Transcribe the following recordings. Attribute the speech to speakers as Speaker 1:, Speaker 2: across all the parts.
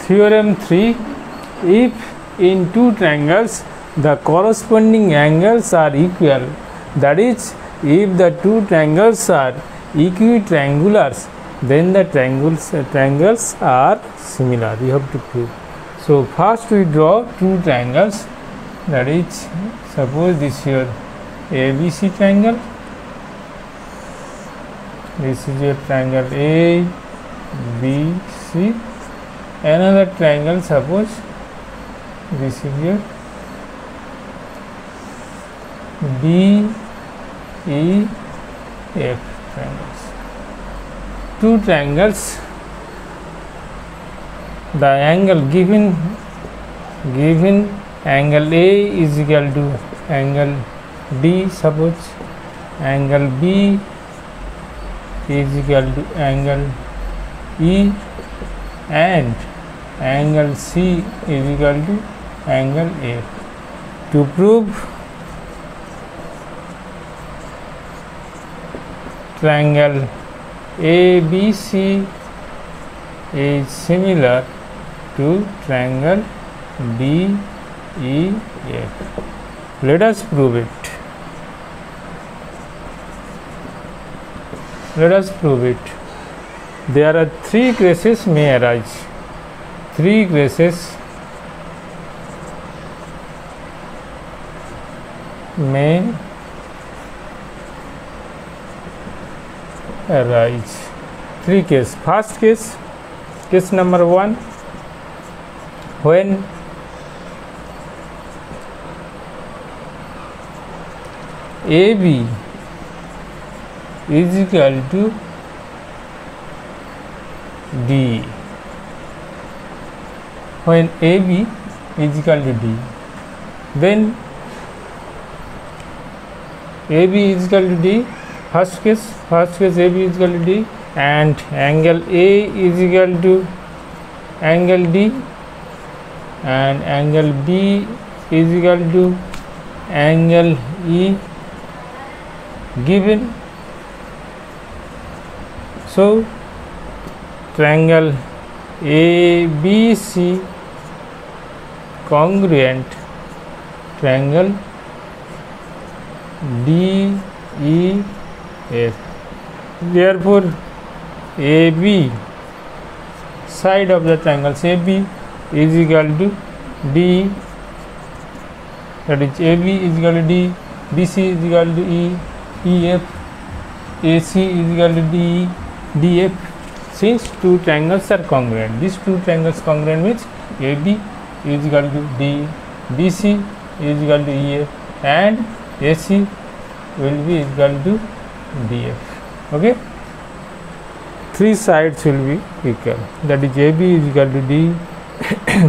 Speaker 1: Theorem 3. If in two triangles the corresponding angles are equal, that is, if the two triangles are equitriangulars, then the triangles are similar. You have to prove. So first we draw two triangles. That is, suppose this is your ABC triangle. This is your triangle ABC. Another triangle, suppose this is your DEF triangles. Two triangles, the angle given angle A is equal to angle D, suppose angle B is equal to angle E, and angle C is equal to angle A. To prove triangle ABC is similar to triangle DEF. Let us prove it. There are three cases may arise. Three cases may arise. Three cases. First case number 1, when AB is equal to D. When AB is equal to D, then AB is equal to D. First case AB is equal to D, and angle A is equal to angle D, and angle B is equal to angle E given. So triangle ABC congruent triangle DEF. Therefore AB side of the triangles AB is equal to D, that is AB is equal to D, BC is equal to E, EF, AC is equal to DE, DF. Since two triangles are congruent, these two triangles congruent means AB is equal to D, BC is equal to EF, and AC will be equal to DF. Okay, three sides will be equal, that is AB is equal to D,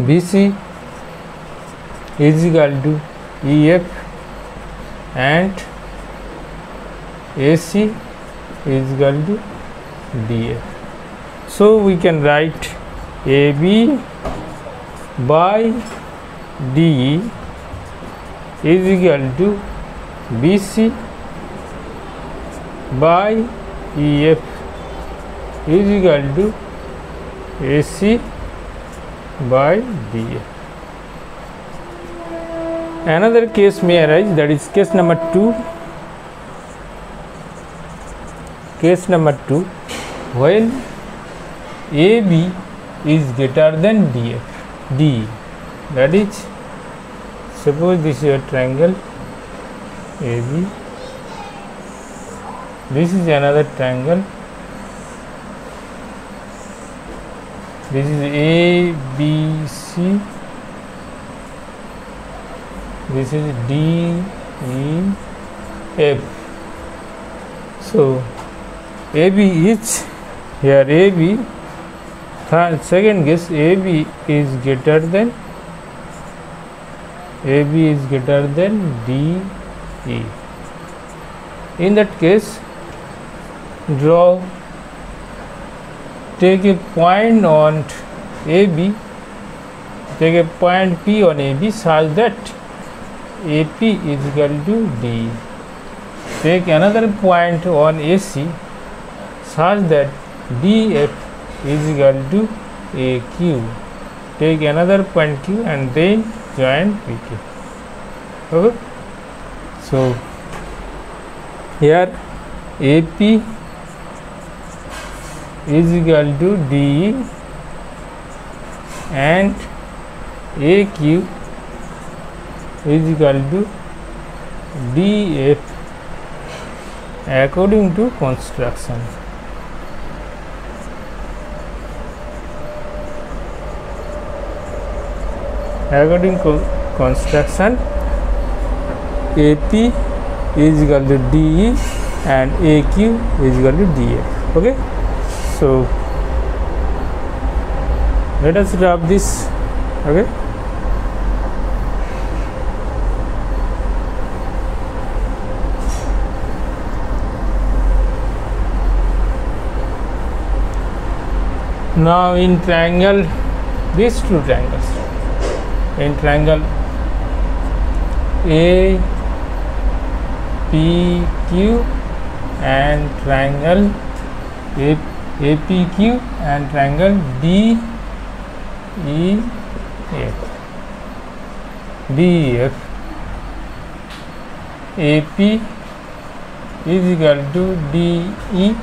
Speaker 1: BC is equal to EF, and AC is equal to DF. So we can write AB by DE is equal to BC by EF is equal to AC by DF. Another case may arise, that is case number 2. Case number 2, when AB is greater than DE. That is, suppose this is a triangle AB, this is another triangle, this is ABC, this is DEF. So AB is here, AB, second case AB is greater than DE. In that case, take a point on AB, take a point P on AB such that AP is equal to D. Take another point on AC such that DF is equal to AQ. take another point Q and then join PQ. Okay, so here AP is equal to DE and AQ is equal to DF according to construction. According to construction, AP is equal to DE and AQ is equal to DF. Okay, so let us drop this. Okay, now in triangle, these two triangles, in triangle APQ and triangle APQ and triangle DEF. AP is equal to DE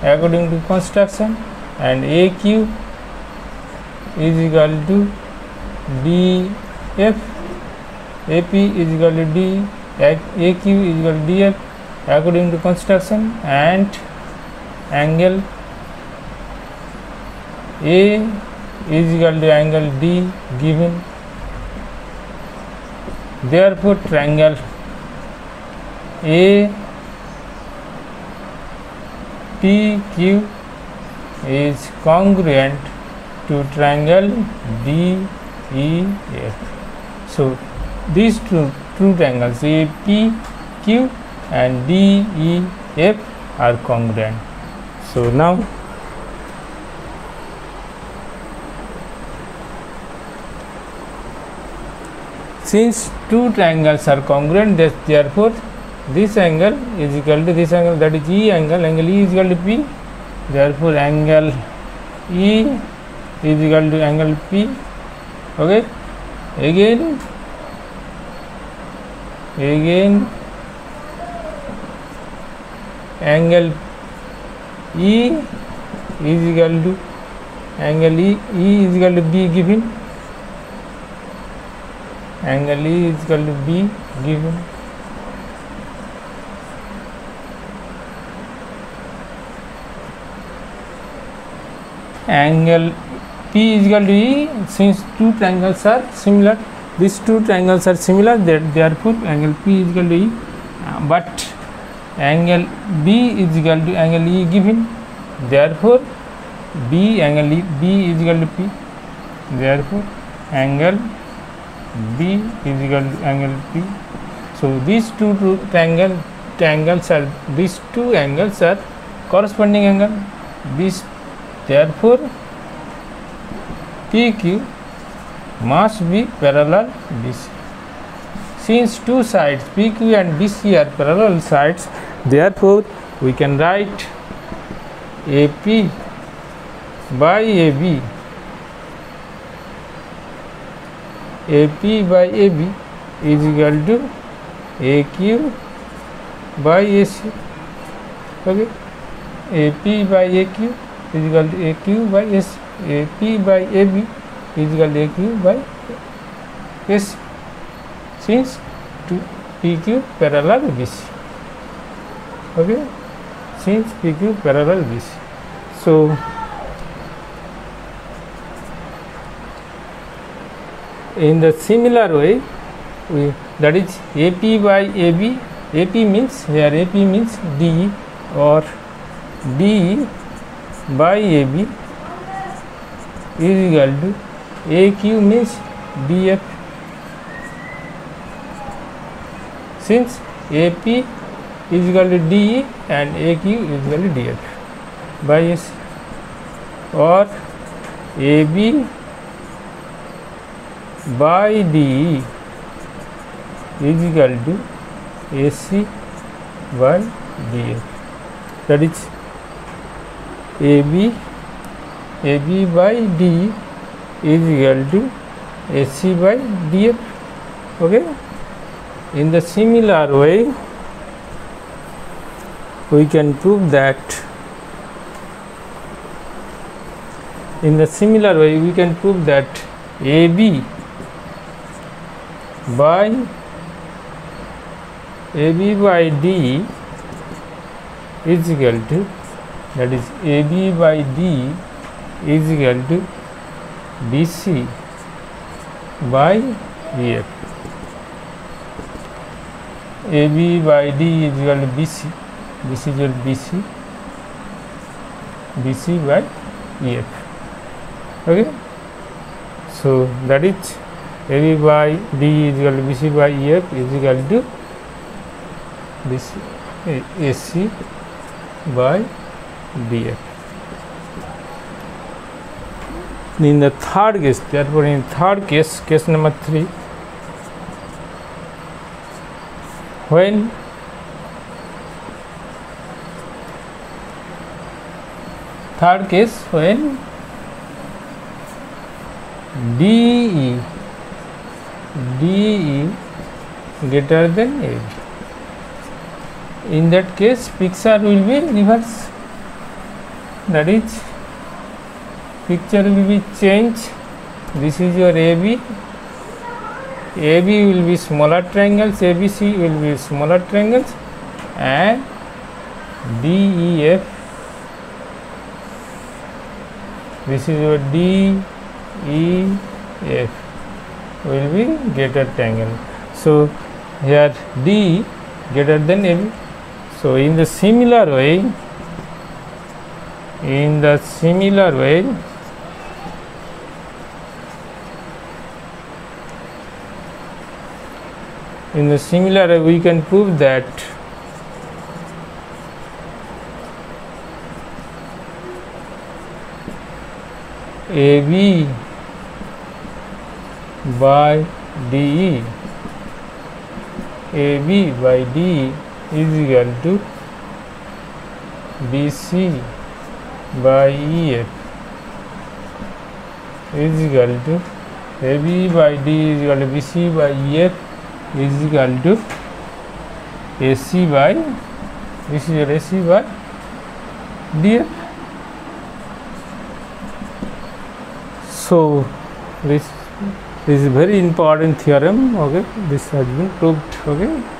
Speaker 1: according to construction and AQ is equal to DF. AP is equal to D, AQ is equal to DF according to construction, and angle A is equal to angle D given. Therefore, triangle APQ is congruent to triangle DEF. So these two triangles APQ and DEF are congruent. So now since two triangles are congruent, therefore this angle is equal to this angle, that is E angle. Angle E is equal to P. Therefore angle E is equal to angle P. Okay, again angle E is equal to angle E is equal to B given. Angle E is equal to B given. Angle P is equal to E. Since two triangles are similar, these two triangles are similar, therefore angle P is equal to E. But angle B is equal to angle E given. Therefore angle B is equal to P. Therefore angle B is equal to angle P. So these two angles are corresponding angle. Therefore PQ must be parallel BC. Since two sides PQ and BC are parallel sides, therefore we can write AP by AB. AP by AB is equal to AQ by AC. Okay, AP by AQ is equal to AQ by AC. AP by AB is equal to AQ by AC. Since PQ parallel BC. Okay, since PQ parallel BC. So in the similar way, that is AP by AB. AP means here AP means DE, or DE by AB is equal to AQ means DF. Since AP is equal to DE and AQ is equal to DF by AC, or AB by DE is equal to AC by DF. That is AB by DE is equal to AC by DF. Okay. In the similar way, we can prove that AB by D is equal to, that is AB by D is equal to BC by BF. AB by D is equal to BC. This is your BC by EF. Okay. So that is AB by D is equal to BC by EF is equal to this AC by DF. In the third case, therefore in third case, case number 3, when DE greater than AB, in that case picture will be reverse, that is picture will be changed. This is your AB will be smaller triangles, ABC will be smaller triangles, and DEF, this is your DEF will be greater triangle. So here D greater than AB. So in the similar way, we can prove that AB by DE is equal to BC by EF is equal to AB by D is equal to BC by EF is equal to AC by, this is your AC by DF. So this is very important theorem. Okay, this has been proved. Okay.